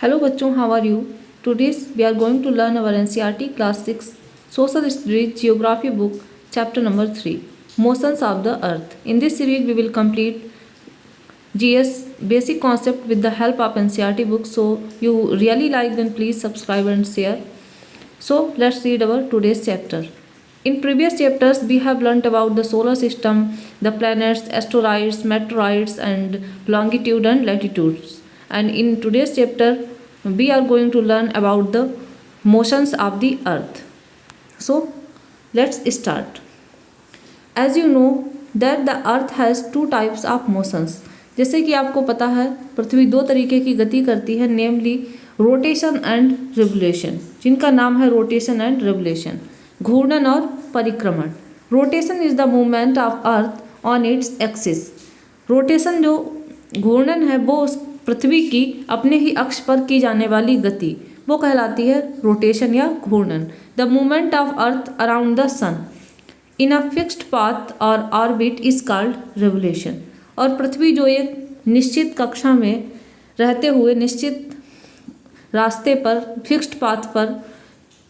Hello bachchon, how are you? Today we are going to learn our NCERT class 6 Social Studies Geography book chapter number 3 Motions of the Earth. In this series we will complete GS basic concept with the help of NCERT book. So you really like, then please subscribe and share. So let's read our today's chapter. In previous chapters we have learnt about the solar system, the planets, asteroids, meteorites and longitude and latitudes. And in today's chapter we are going to learn about the motions of the earth. So let's start. As you know that the earth has two types of motions. जैसे कि आपको पता है पृथ्वी दो तरीके की गति करती है, नेमली रोटेशन एंड रिवोल्यूशन, जिनका नाम है रोटेशन एंड रिवोल्यूशन, घूर्णन और परिक्रमण। Rotation is the movement of earth on its axis. Rotation जो घूर्णन है वो उस पृथ्वी की अपने ही अक्ष पर की जाने वाली गति, वो कहलाती है रोटेशन या घूर्णन। The movement of earth around the sun in a fixed path और ऑर्बिट इज कॉल्ड रिवोल्यूशन। और पृथ्वी जो एक निश्चित कक्षा में रहते हुए निश्चित रास्ते पर फिक्स्ड पाथ पर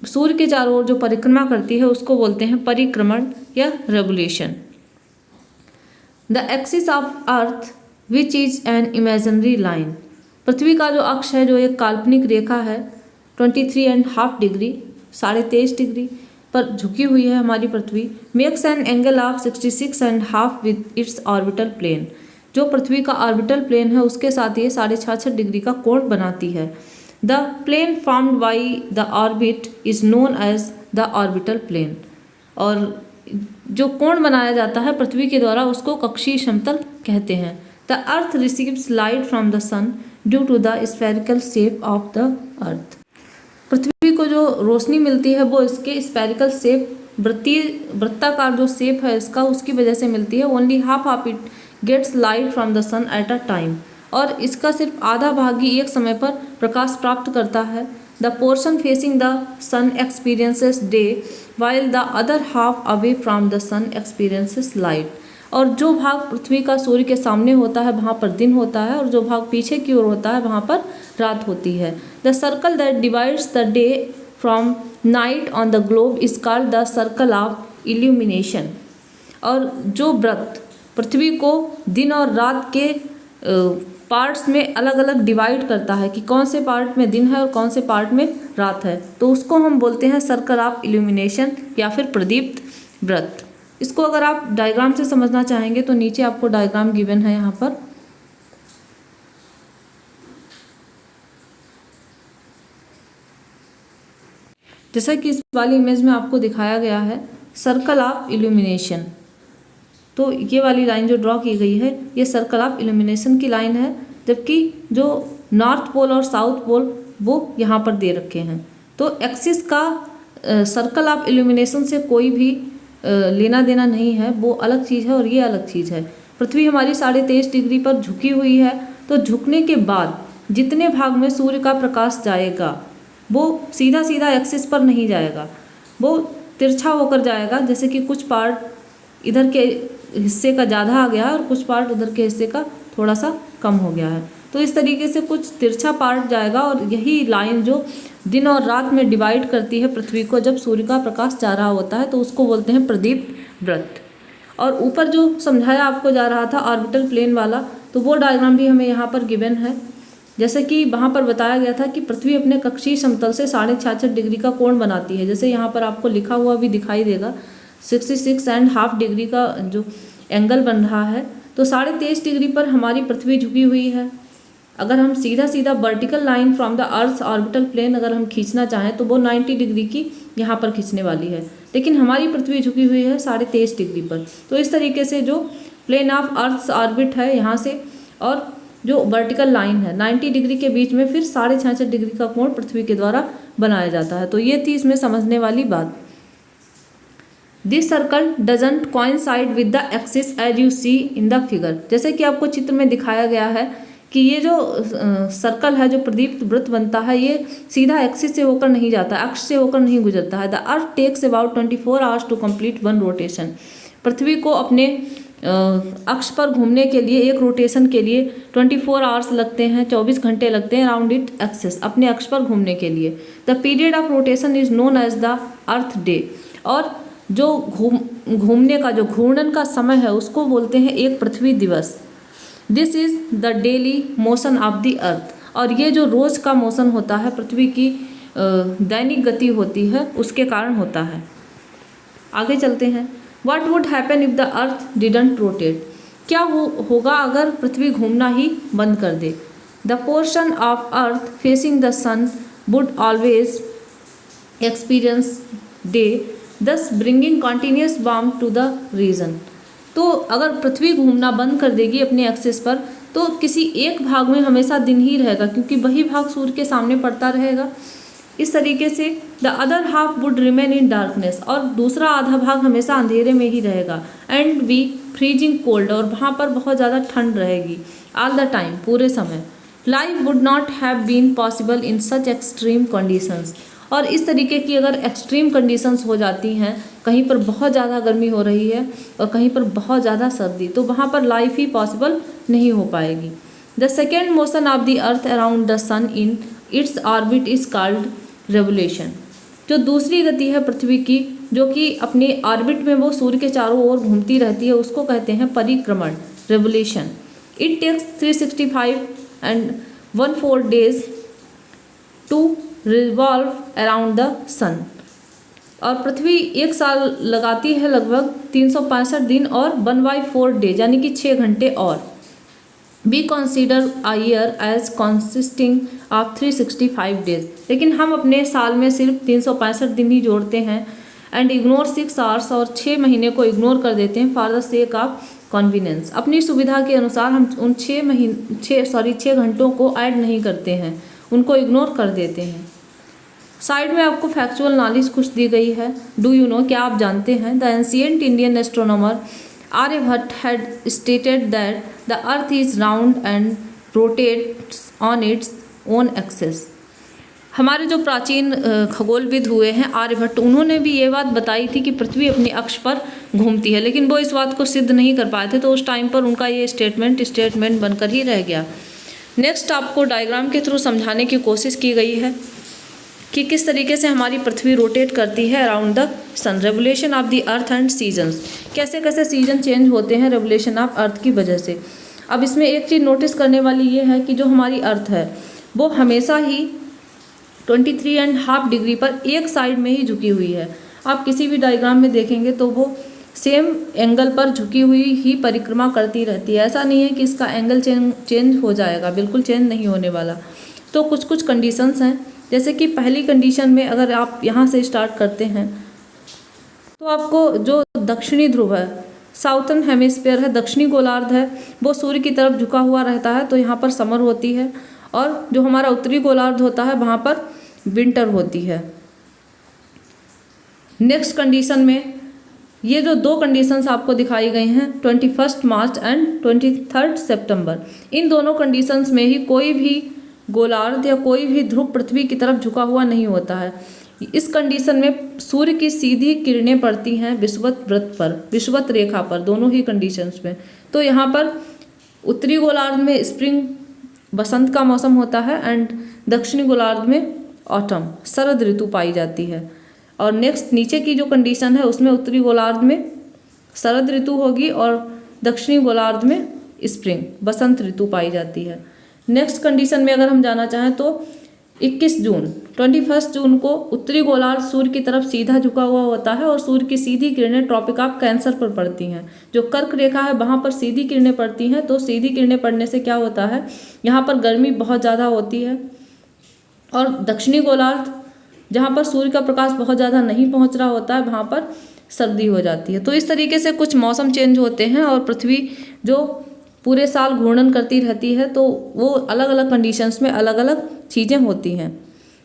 सूर्य के चारों ओर जो परिक्रमा करती है उसको बोलते हैं परिक्रमण या revolution. The axis of earth which is an imaginary line. पृथ्वी का जो अक्ष है जो एक काल्पनिक रेखा है 23.5 डिग्री 23.5 डिग्री पर झुकी हुई है हमारी पृथ्वी। Makes an angle of 66.5 with its orbital plane. जो पृथ्वी का ऑर्बिटल प्लेन है उसके साथ ये 66.5 डिग्री का कोण बनाती है। The plane formed by the orbit is known as the orbital plane. और जो कोण बनाया जाता है पृथ्वी के द्वारा उसको कक्षीय समतल कहते हैं। The earth receives light from the sun due to the spherical shape of the earth. पृथ्वी को जो रोशनी मिलती है वो इसके स्फेरिकल शेप, वृत्ताकार जो शेप है इसका, उसकी वजह से मिलती है। Only half of it gets light from the sun at a time. और इसका सिर्फ आधा भाग ही एक समय पर प्रकाश प्राप्त करता है। The portion facing the sun experiences day while the other half away from the sun experiences light. और जो भाग पृथ्वी का सूर्य के सामने होता है वहाँ पर दिन होता है और जो भाग पीछे की ओर होता है वहाँ पर रात होती है। The circle that divides the day from night on the globe is called the circle of illumination. और जो वृत्त पृथ्वी को दिन और रात के पार्ट्स में अलग अलग डिवाइड करता है कि कौन से पार्ट में दिन है और कौन से पार्ट में रात है, तो उसको हम बोलते हैं सर्कल ऑफ इल्यूमिनेशन या फिर प्रदीप्त वृत्त। इसको अगर आप डायग्राम से समझना चाहेंगे तो नीचे आपको डायग्राम गिवन है यहाँ पर। जैसा कि इस वाली इमेज में आपको दिखाया गया है सर्कल ऑफ इल्यूमिनेशन। तो ये वाली लाइन जो ड्रॉ की गई है ये सर्कल ऑफ इल्यूमिनेशन की लाइन है, जबकि जो नॉर्थ पोल और साउथ पोल वो यहाँ पर दे रखे हैं। तो एक्सिस का सर्कल ऑफ इल्यूमिनेशन से कोई भी लेना देना नहीं है, वो अलग चीज़ है और ये अलग चीज़ है। पृथ्वी हमारी 23.5 डिग्री पर झुकी हुई है, तो झुकने के बाद जितने भाग में सूर्य का प्रकाश जाएगा वो सीधा सीधा एक्सिस पर नहीं जाएगा, वो तिरछा होकर जाएगा। जैसे कि कुछ पार्ट इधर के हिस्से का ज़्यादा आ गया है और कुछ पार्ट उधर के हिस्से का थोड़ा सा कम हो गया है। तो इस तरीके से कुछ तिरछा पार्ट जाएगा और यही लाइन जो दिन और रात में डिवाइड करती है पृथ्वी को जब सूर्य का प्रकाश जा रहा होता है, तो उसको बोलते हैं प्रदीप्त वृत्त। और ऊपर जो समझाया आपको जा रहा था ऑर्बिटल प्लेन वाला, तो वो डायग्राम भी हमें यहाँ पर गिवन है। जैसे कि वहाँ पर बताया गया था कि पृथ्वी अपने कक्षीय समतल से 66.5 डिग्री का कोण बनाती है। जैसे यहाँ पर आपको लिखा हुआ भी दिखाई देगा 66.5 डिग्री का जो एंगल बन रहा है। तो 23.5 डिग्री पर हमारी पृथ्वी झुकी हुई है। अगर हम सीधा सीधा vertical line from the earth orbital plane अगर हम खींचना चाहें तो वो 90 डिग्री की यहाँ पर खींचने वाली है, लेकिन हमारी पृथ्वी झुकी हुई है 23.5 डिग्री पर। तो इस तरीके से जो प्लेन ऑफ अर्थ ऑर्बिट है यहाँ से और जो वर्टिकल लाइन है 90 डिग्री के बीच में फिर 66.5 डिग्री का कोण पृथ्वी के द्वारा बनाया जाता है। तो ये थी इसमें समझने वाली बात। This circle doesn't coincide with the axis as you see in the figure. जैसे कि आपको चित्र में दिखाया गया है कि ये जो सर्कल है जो प्रदीप्त वृत्त बनता है ये सीधा एक्सिस से होकर नहीं जाता, अक्ष से होकर नहीं गुजरता है। The earth takes about 24 hours to complete one rotation. पृथ्वी को अपने अक्ष पर घूमने के लिए, एक रोटेशन के लिए 24 आवर्स लगते हैं, 24 घंटे लगते हैं अराउंड इट एक्सिस, अपने अक्ष पर घूमने के लिए। The period of rotation is known as the earth day. और जो घूमने का, जो घूर्णन का समय है उसको बोलते हैं एक पृथ्वी दिवस। This is the daily motion of the अर्थ। और ये जो रोज का मोशन होता है, पृथ्वी की दैनिक गति होती है, उसके कारण होता है। आगे चलते हैं। What would happen if the earth didn't rotate? क्या होगा अगर पृथ्वी घूमना ही बंद कर दे? The portion of earth facing the sun would always experience day, thus bringing continuous warmth to the region. तो अगर पृथ्वी घूमना बंद कर देगी अपने एक्सिस पर, तो किसी एक भाग में हमेशा दिन ही रहेगा, क्योंकि वही भाग सूर्य के सामने पड़ता रहेगा। इस तरीके से the other half would remain in darkness, और दूसरा आधा भाग हमेशा अंधेरे में ही रहेगा। एंड बी फ्रीजिंग कोल्ड, और वहाँ पर बहुत ज़्यादा ठंड रहेगी ऑल द टाइम, पूरे समय। Life would not have been possible in such extreme conditions. और इस तरीके की अगर एक्सट्रीम कंडीशंस हो जाती हैं, कहीं पर बहुत ज़्यादा गर्मी हो रही है और कहीं पर बहुत ज़्यादा सर्दी, तो वहाँ पर लाइफ ही पॉसिबल नहीं हो पाएगी। The second motion of the earth around the sun in its orbit is called revolution. जो दूसरी गति है पृथ्वी की, जो कि अपने ऑर्बिट में वो सूर्य के चारों ओर घूमती रहती है, उसको कहते हैं परिक्रमण, revolution. It takes 365 days to revolve around the sun. और पृथ्वी एक साल लगाती है लगभग 365 दिन और 1/4 डे, यानी कि 6 घंटे और। We consider a year as consisting of 365 days, लेकिन हम अपने साल में सिर्फ 365 दिन ही जोड़ते हैं। एंड इग्नोर 6 आवर्स, और 6 महीने को इग्नोर कर देते हैं for the sake of convenience. अपनी सुविधा के अनुसार हम उन 6 घंटों को ऐड नहीं करते हैं, उनको इग्नोर कर देते हैं। साइड में आपको फैक्चुअल नॉलेज कुछ दी गई है। डू यू नो, क्या आप जानते हैं? The ancient Indian astronomer Aryabhatta had stated that the earth is round and rotates on its own axis. हमारे जो प्राचीन खगोलविद हुए हैं आर्यभट्ट, उन्होंने भी ये बात बताई थी कि पृथ्वी अपने अक्ष पर घूमती है, लेकिन वो इस बात को सिद्ध नहीं कर पाए थे, तो उस टाइम पर उनका ये स्टेटमेंट बनकर ही रह गया। नेक्स्ट आपको डायग्राम के थ्रू समझाने की कोशिश की गई है कि किस तरीके से हमारी पृथ्वी रोटेट करती है around the sun. Revolution of the earth and seasons, कैसे कैसे सीजन चेंज होते हैं रेवोल्यूशन ऑफ अर्थ की वजह से। अब इसमें एक चीज़ नोटिस करने वाली ये है कि जो हमारी अर्थ है वो हमेशा ही 23.5 डिग्री पर एक साइड में ही झुकी हुई है। आप किसी भी डायग्राम में देखेंगे तो वो सेम एंगल पर झुकी हुई ही परिक्रमा करती रहती है। ऐसा नहीं है कि इसका एंगल चेंज हो जाएगा, बिल्कुल चेंज नहीं होने वाला। तो कुछ कुछ कंडीशंस हैं, जैसे कि पहली कंडीशन में अगर आप यहाँ से स्टार्ट करते हैं तो आपको जो दक्षिणी ध्रुव है, साउथर्न हेमिस्फीयर है, दक्षिणी गोलार्ध है, वो सूर्य की तरफ झुका हुआ रहता है, तो यहाँ पर समर होती है। और जो हमारा उत्तरी गोलार्ध होता है वहाँ पर विंटर होती है। नेक्स्ट कंडीशन में ये जो 2 कंडीशंस आपको दिखाई गई हैं 21 मार्च एंड 23 सितंबर, इन दोनों कंडीशंस में ही कोई भी गोलार्ध या कोई भी ध्रुव पृथ्वी की तरफ झुका हुआ नहीं होता है। इस कंडीशन में सूर्य की सीधी किरणें पड़ती हैं विषुवत वृत्त पर, विषुवत रेखा पर, दोनों ही कंडीशंस में। तो यहाँ पर उत्तरी गोलार्ध में स्प्रिंग, बसंत का मौसम होता है, एंड दक्षिणी गोलार्ध में ऑटम, शरद ऋतु पाई जाती है। और नेक्स्ट नीचे की जो कंडीशन है उसमें उत्तरी गोलार्ध में शरद ऋतु होगी और दक्षिणी गोलार्ध में स्प्रिंग, बसंत ऋतु पाई जाती है। नेक्स्ट कंडीशन में अगर हम जाना चाहें तो 21 जून को उत्तरी गोलार्ध सूर्य की तरफ सीधा झुका हुआ होता है और सूर्य की सीधी किरणें ट्रॉपिक ऑफ कैंसर पर पड़ती हैं। जो कर्क रेखा है वहाँ पर सीधी किरणें पड़ती हैं, तो सीधी किरणें पड़ने से क्या होता है, यहाँ पर गर्मी बहुत ज़्यादा होती है। और दक्षिणी गोलार्ध जहाँ पर सूर्य का प्रकाश बहुत ज़्यादा नहीं पहुँच रहा होता है वहाँ पर सर्दी हो जाती है। तो इस तरीके से कुछ मौसम चेंज होते हैं और पृथ्वी जो पूरे साल घूर्णन करती रहती है, तो वो अलग अलग कंडीशंस में अलग अलग चीज़ें होती हैं।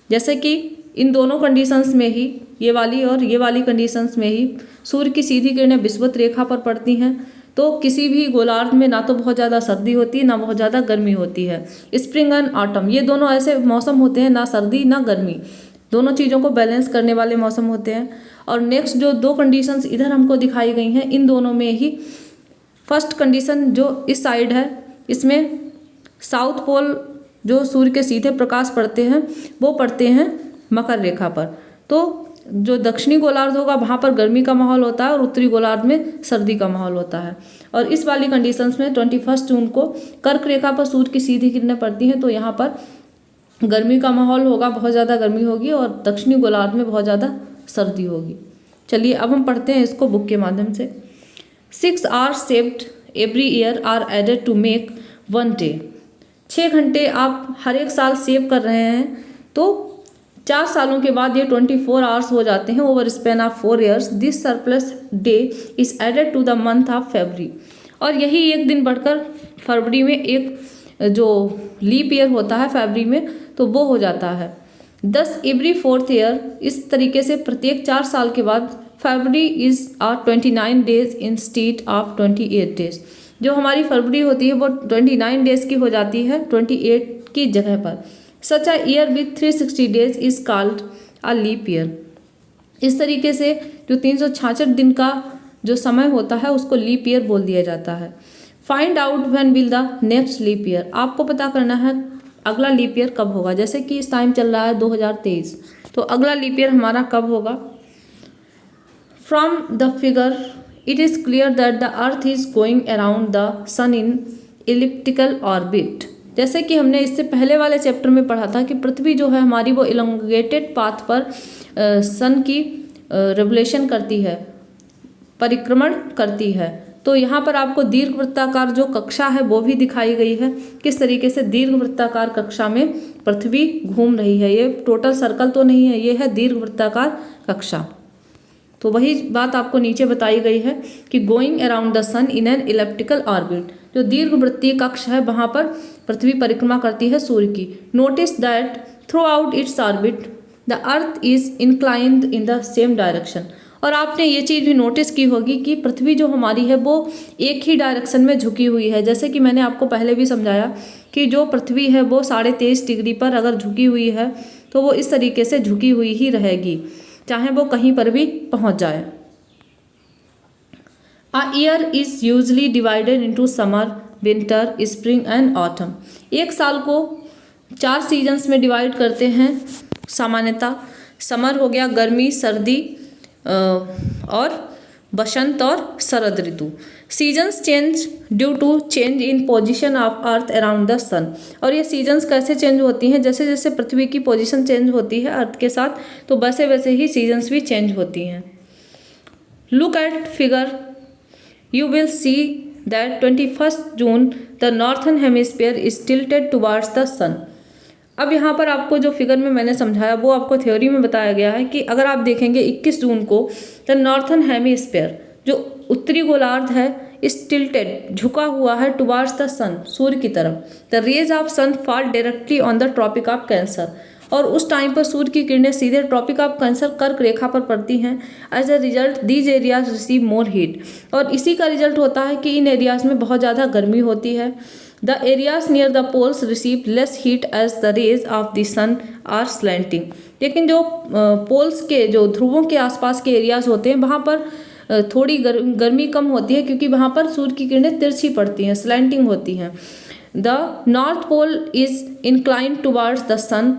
जैसे कि इन दोनों कंडीशंस में ही, ये वाली और ये वाली कंडीशंस में ही सूर्य की सीधी किरणें विषुवत रेखा पर पड़ती हैं, तो किसी भी गोलार्ध में ना तो बहुत ज़्यादा सर्दी होती है ना बहुत ज़्यादा गर्मी होती है। स्प्रिंग एंड ऑटम ये दोनों ऐसे मौसम होते हैं, ना सर्दी ना गर्मी, दोनों चीज़ों को बैलेंस करने वाले मौसम होते हैं। और नेक्स्ट जो 2 कंडीशंस इधर हमको दिखाई गई हैं, इन दोनों में ही फर्स्ट कंडीशन जो इस साइड है, इसमें साउथ पोल जो सूर्य के सीधे प्रकाश पड़ते हैं वो पड़ते हैं मकर रेखा पर। तो जो दक्षिणी गोलार्ध होगा वहाँ पर गर्मी का माहौल होता है और उत्तरी गोलार्ध में सर्दी का माहौल होता है। और इस वाली कंडीशंस में 21 जून को कर्क रेखा पर सूर्य की सीधी किरणें पड़ती हैं, तो यहाँ पर गर्मी का माहौल होगा, बहुत ज़्यादा गर्मी होगी और दक्षिणी गोलार्ध में बहुत ज़्यादा सर्दी होगी। चलिए अब हम पढ़ते हैं इसको बुक के माध्यम से। 6 hours saved every year are added to make 1 day। 6 घंटे आप हर एक साल सेव कर रहे हैं तो 4 सालों के बाद ये 24 आवर्स हो जाते हैं over span of 4 years। This surplus day is added to the month of February. और यही एक दिन बढ़कर फरवरी में एक जो लीप ईयर होता है फरवरी में, तो वो हो जाता है। 10 एवरी 4th ईयर, इस तरीके से प्रत्येक 4 साल के बाद February is 29 days instead of 28 days. जो हमारी फरवरी होती है वो 29 डेज की हो जाती है 28 की जगह पर। Such a year with 360 days is called a leap year. इस तरीके से जो 366 दिन का जो समय होता है उसको लीप ईयर बोल दिया जाता है। Find out when will the next leap year. आपको पता करना है अगला लीप ईयर कब होगा। जैसे कि इस टाइम चल रहा है 2023, तो अगला लीप ईयर हमारा कब होगा। From the figure it is clear that the earth is going around the sun in elliptical orbit. जैसे कि हमने इससे पहले वाले चैप्टर में पढ़ा था कि पृथ्वी जो है हमारी वो इलोंगेटेड पाथ पर सन की रेवोल्यूशन करती है, परिक्रमण करती है। तो यहाँ पर आपको दीर्घवृत्ताकार जो कक्षा है वो भी दिखाई गई है, किस तरीके से दीर्घवृत्ताकार कक्षा में पृथ्वी घूम रही है। ये टोटल सर्कल तो नहीं है, ये है दीर्घवृत्ताकार कक्षा। तो वही बात आपको नीचे बताई गई है कि going around the sun in an elliptical orbit. जो दीर्घवृत्तीय कक्ष है वहाँ पर पृथ्वी परिक्रमा करती है सूर्य की। Notice that through out its orbit the earth is inclined in the same direction. और आपने ये चीज़ भी नोटिस की होगी कि पृथ्वी जो हमारी है वो एक ही डायरेक्शन में झुकी हुई है। जैसे कि मैंने आपको पहले भी समझाया कि जो पृथ्वी है वो 23.5 डिग्री पर अगर झुकी हुई है तो वो इस तरीके से झुकी हुई ही रहेगी, चाहे वो कहीं पर भी पहुंच जाए। A year is usually divided into summer, winter, spring and autumn. एक साल को 4 सीजन्स में डिवाइड करते हैं सामान्यतः। समर हो गया गर्मी, सर्दी और बसंत और शरद ऋतु। Seasons change due to change in position of earth around the sun. और ये सीजन्स कैसे चेंज होती हैं, जैसे जैसे पृथ्वी की पोजीशन चेंज होती है अर्थ के साथ, तो वैसे वैसे ही सीजन्स भी चेंज होती हैं। Look at figure, you will see that 21 June the northern hemisphere is tilted towards the sun. अब यहाँ पर आपको जो फिगर में मैंने समझाया वो आपको थ्योरी में बताया गया है कि अगर आप देखेंगे 21 जून को द नॉर्थन हेमिस्फीयर जो उत्तरी गोलार्ध है इस टिल्टेड झुका हुआ है टुवार्ड्स द सन, सूर्य की तरफ। The rays of sun fall directly on the tropic of Cancer. और उस टाइम पर सूर्य की किरणें सीधे ट्रॉपिक ऑफ कैंसर कर्क रेखा पर पड़ती हैं। As a result these areas receive more heat. और इसी का रिजल्ट होता है कि इन एरियाज में बहुत ज़्यादा गर्मी होती है। The areas near the poles receive less heat as the rays of the sun are slanting। लेकिन जो पोल्स के जो ध्रुवों के आसपास के एरियाज होते हैं वहाँ पर थोड़ी गर्मी कम होती है क्योंकि वहाँ पर सूर्य की किरणें तिरछी पड़ती हैं, स्लैंटिंग होती हैं। The North Pole is inclined towards the sun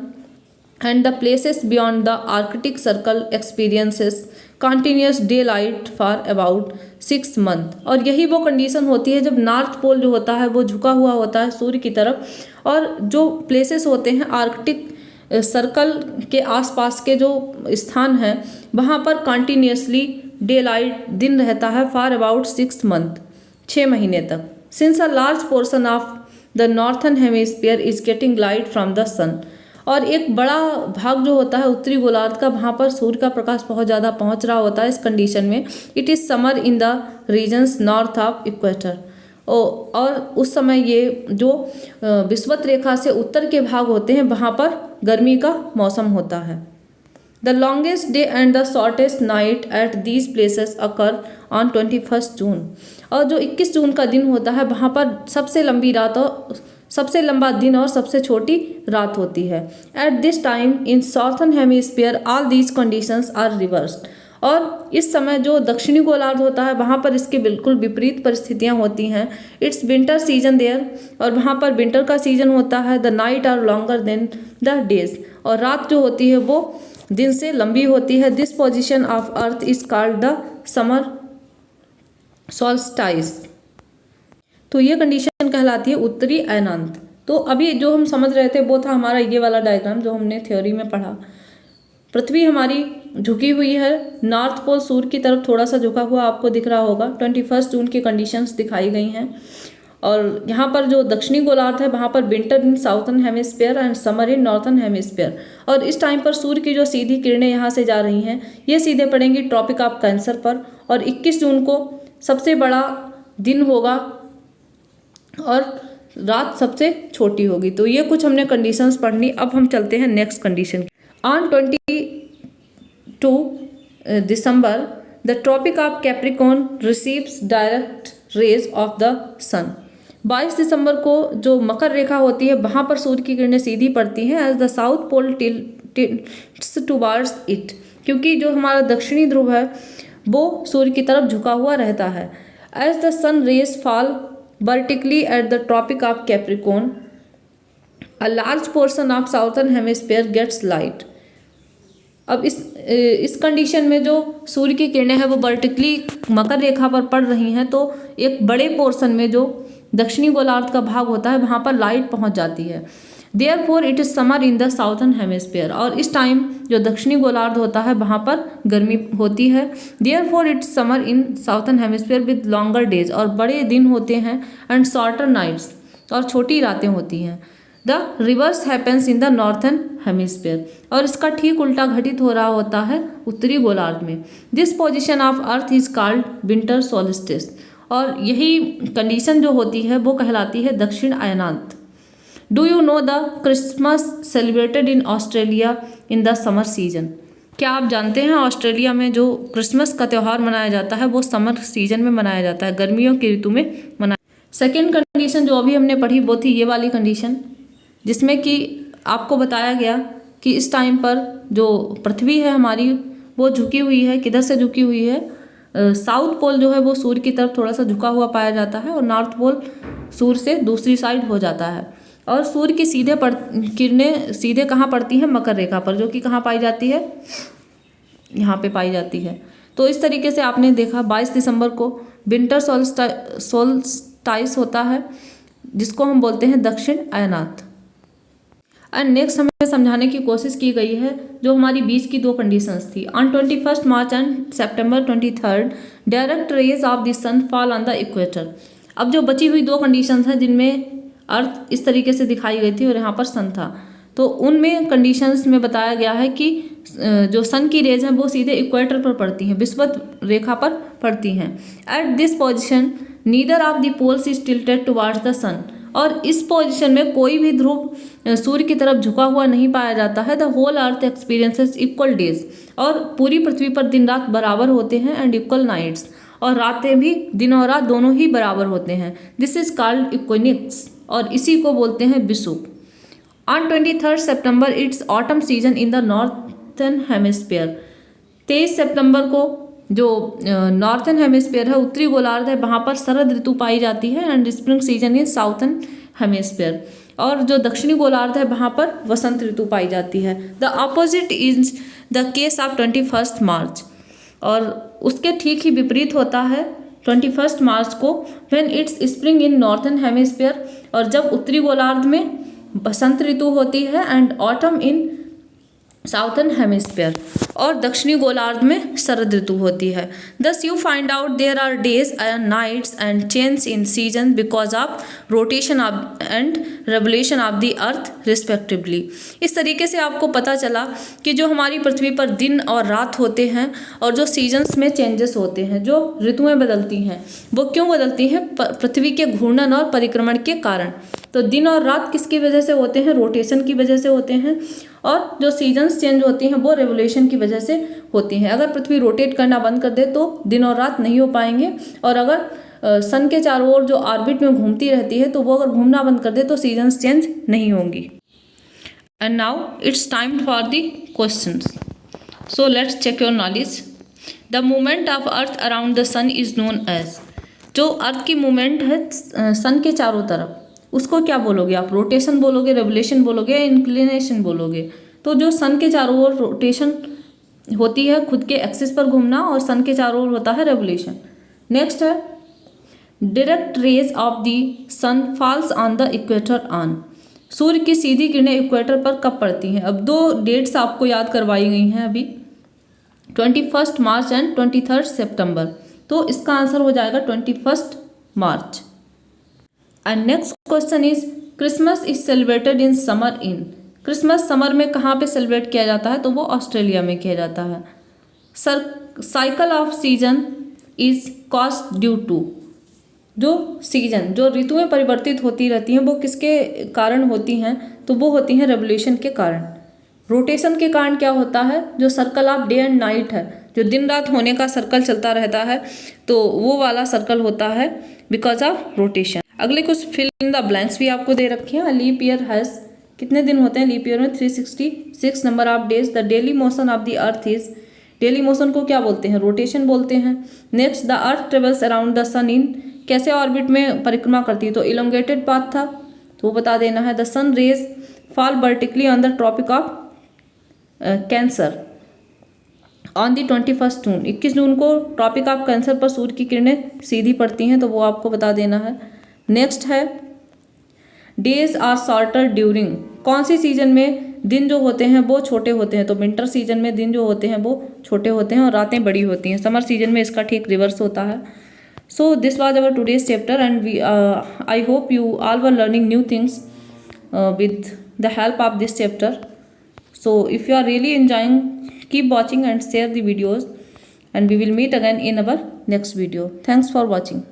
and the places beyond the Arctic Circle experiences continuous daylight for about 6 months। और यही वो कंडीशन होती है जब नॉर्थ पोल जो होता है वो झुका हुआ होता है सूर्य की तरफ, और जो प्लेसेस होते हैं आर्कटिक सर्कल के आसपास के जो स्थान हैं वहाँ पर कंटिन्यूसली डे लाइट दिन रहता है फॉर अबाउट 6 मंथ, 6 महीने तक। Since a large portion of the northern hemisphere is getting light from the sun. और एक बड़ा भाग जो होता है उत्तरी गोलार्ध का वहाँ पर सूर्य का प्रकाश बहुत ज़्यादा पहुँच रहा होता है। इस कंडीशन में it is summer in the regions north of equator. और उस समय ये जो विषुवत रेखा से उत्तर के भाग होते हैं वहाँ पर गर्मी का मौसम होता है। The longest day and the shortest night at these places occur on 21 जून। और जो 21 जून का दिन होता है वहाँ पर सबसे लंबी रात और सबसे लंबा दिन और सबसे छोटी रात होती है। At this time in southern hemisphere all these conditions are reversed. और इस समय जो दक्षिणी गोलार्ध होता है वहाँ पर इसके बिल्कुल विपरीत परिस्थितियाँ होती हैं। इट्स विंटर सीजन देयर, और वहाँ पर विंटर का सीजन होता है। The night are longer than the days, और रात जो होती है वो दिन से लंबी होती है। This position of earth is called the summer solstice. तो ये कंडीशन कहलाती है उत्तरी अयनांत। तो अभी जो हम समझ रहे थे वो था हमारा ये वाला डायग्राम जो हमने थ्योरी में पढ़ा। पृथ्वी हमारी झुकी हुई है, नॉर्थ पोल सूर्य की तरफ थोड़ा सा झुका हुआ आपको दिख रहा होगा। 21 जून की कंडीशंस दिखाई गई हैं। और यहाँ पर जो दक्षिणी गोलार्ध है वहाँ पर winter in southern hemisphere and summer in northern hemisphere. और इस टाइम पर सूर्य की जो सीधी किरणें यहाँ से जा रही हैं ये सीधे पड़ेंगी ट्रॉपिक ऑफ कैंसर पर। और 21 जून को सबसे बड़ा दिन होगा और रात सबसे छोटी होगी। तो ये कुछ हमने कंडीशंस पढ़नी। अब हम चलते हैं next condition. On 22 December the tropic of Capricorn receives direct rays of the sun. 22 दिसंबर को जो मकर रेखा होती है वहाँ पर सूर्य की किरणें सीधी पड़ती हैं। As the South Pole tilts towards it, क्योंकि जो हमारा दक्षिणी ध्रुव है वो सूर्य की तरफ झुका हुआ रहता है। As the sun rays fall vertically at the tropic of Capricorn, a large portion of southern hemisphere gets light। अब इस कंडीशन में जो सूर्य की किरणें हैं वो वर्टिकली मकर रेखा पर पड़ रही हैं, तो एक बड़े पोर्शन में जो दक्षिणी गोलार्ध का भाग होता है वहाँ पर लाइट पहुँच जाती है। Therefore it is summer in the southern hemisphere, और इस टाइम जो दक्षिणी गोलार्ध होता है वहाँ पर गर्मी होती है। Therefore it's summer in southern hemisphere with longer days, और बड़े दिन होते हैं, एंड शॉर्टर नाइट्स, और छोटी रातें होती हैं। The reverse happens in the northern hemisphere, और इसका ठीक उल्टा घटित हो रहा होता है उत्तरी गोलार्ध में। This position of earth is called winter solstice, और यही कंडीशन जो होती है वो कहलाती है दक्षिण अयनांत। Do you know the Christmas celebrated in Australia in the summer season? क्या आप जानते हैं ऑस्ट्रेलिया में जो क्रिसमस का त्यौहार मनाया जाता है वो समर सीजन में मनाया जाता है, गर्मियों की ऋतु में मनाया। सेकेंड कंडीशन जो अभी हमने पढ़ी वो थी ये वाली कंडीशन, जिसमें कि आपको बताया गया कि इस टाइम पर जो पृथ्वी है हमारी वो झुकी हुई है। किधर से झुकी हुई है? साउथ पोल जो है वो सूर्य की तरफ थोड़ा सा झुका हुआ पाया जाता है, और नॉर्थ पोल सूर्य से दूसरी साइड हो जाता है। और सूर्य की किरणें सीधे कहाँ पड़ती हैं? मकर रेखा पर, जो कि कहाँ पाई जाती है? यहाँ पे पाई जाती है। तो इस तरीके से आपने देखा 22 दिसंबर को विंटर सोल्स्टाइस होता है, जिसको हम बोलते हैं दक्षिण अयनांत। एंड नेक्स्ट हमें समझाने की कोशिश की गई है जो हमारी बीच की दो कंडीशंस थी। On 21 March and September 23 direct rays of the sun fall on the equator. अब जो बची हुई दो कंडीशंस हैं जिनमें अर्थ इस तरीके से दिखाई गई थी और यहाँ पर सन था, तो उनमें कंडीशंस में बताया गया है कि जो सन की रेज हैं वो सीधे इक्वेटर पर पड़ती हैं, विषुवत रेखा पर पड़ती हैं। At this position neither of the poles is tilted towards the sun, और इस पोजीशन में कोई भी ध्रुव सूर्य की तरफ झुका हुआ नहीं पाया जाता है। The whole earth experiences equal days, और पूरी पृथ्वी पर दिन रात बराबर होते हैं, एंड इक्वल नाइट्स, और रातें भी दिन और रात दोनों ही बराबर होते हैं। दिस इज कॉल्ड इक्विनिक्स, और इसी को बोलते हैं विषुव। On 23 September it's autumn season in the northern hemisphere. 23 सितंबर को जो नॉर्थर्न हेमिस्फीयर है, उत्तरी गोलार्ध है, वहाँ पर शरद ऋतु पाई जाती है, and spring season in southern hemisphere. और जो दक्षिणी गोलार्ध है वहाँ पर वसंत ऋतु पाई जाती है। The opposite is the case of 21 मार्च, और उसके ठीक ही विपरीत होता है 21 मार्च को, when it's spring in northern hemisphere, और जब उत्तरी गोलार्ध में बसंत ऋतु होती है, and autumn in southern hemisphere, और दक्षिणी गोलार्ध में शरद ऋतु होती है। Thus you find out there are days and nights and change in season because of rotation of and revolution of the earth respectively. इस तरीके से आपको पता चला कि जो हमारी पृथ्वी पर दिन और रात होते हैं, और जो सीजन्स में चेंजेस होते हैं, जो ऋतुएं बदलती हैं, वो क्यों बदलती हैं? पृथ्वी के घूर्णन और परिक्रमण के कारण। तो दिन और रात किसकी वजह से होते हैं? रोटेशन की वजह से होते हैं। और जो सीजन्स चेंज होती हैं वो रेवोल्यूशन की वजह से होती हैं। अगर पृथ्वी रोटेट करना बंद कर दे तो दिन और रात नहीं हो पाएंगे, और अगर सन के चारों ओर जो ऑर्बिट में घूमती रहती है तो वो अगर घूमना बंद कर दे तो सीजन्स चेंज नहीं होंगी। And now it's time for the questions. So let's check your knowledge. The movement of earth around the sun is known as, जो अर्थ की मूवमेंट है सन के चारों तरफ, उसको क्या बोलोगे आप? रोटेशन बोलोगे, रेवोल्यूशन बोलोगे या इंक्लिनेशन बोलोगे? तो जो सन के चारों ओर रोटेशन होती है, खुद के एक्सिस पर घूमना, और सन के चारों ओर होता है रेवोल्यूशन। नेक्स्ट है direct rays of the sun falls on the equator on, सूर्य की सीधी किरणें इक्वेटर पर कब पड़ती हैं? अब दो डेट्स आपको याद करवाई गई हैं अभी, 21 मार्च एंड 23 सितंबर, तो इसका आंसर हो जाएगा 21 मार्च। And next question is Christmas is celebrated in summer in, Christmas summer में कहाँ पे सेलिब्रेट किया जाता है? तो वो ऑस्ट्रेलिया में किया जाता है। Cycle of season is caused due to, जो सीजन, जो ऋतुएं परिवर्तित होती रहती हैं, वो किसके कारण होती हैं? तो वो होती हैं रेवोल्यूशन के कारण। रोटेशन के कारण क्या होता है? जो circle of day and night है, जो दिन रात होने का सर्कल चलता रहता है, तो वो वाला सर्कल होता है बिकॉज ऑफ रोटेशन। अगले कुछ फिल इन द ब्लैंक्स भी आपको दे रखे हैं। लीप ईयर हैज़, कितने दिन होते हैं लीप ईयर में? 366 number of days. The daily motion of the earth is, daily motion को क्या बोलते हैं? रोटेशन बोलते हैं। Next the earth travels around the sun in, कैसे ऑर्बिट में परिक्रमा करती है? तो इलोंगेटेड पाथ था, तो वो बता देना है। The sun rays fall vertically on the tropic of Cancer on the 21 June, 21 जून को ट्रॉपिक ऑफ कैंसर पर सूर्य की किरणें सीधी पड़ती हैं, तो वो आपको बता देना है। नेक्स्ट है डेज आर शॉर्टर ड्यूरिंग, कौन सी सीजन में दिन जो होते हैं वो छोटे होते हैं? तो विंटर सीजन में दिन जो होते हैं वो छोटे होते हैं और रातें बड़ी होती हैं। समर सीजन में इसका ठीक रिवर्स होता है। So this was our today's chapter and we I hope you all were learning new things with the help of this chapter. So if you are really enjoying, keep watching and share the videos, and we will meet again in our next video. Thanks for watching.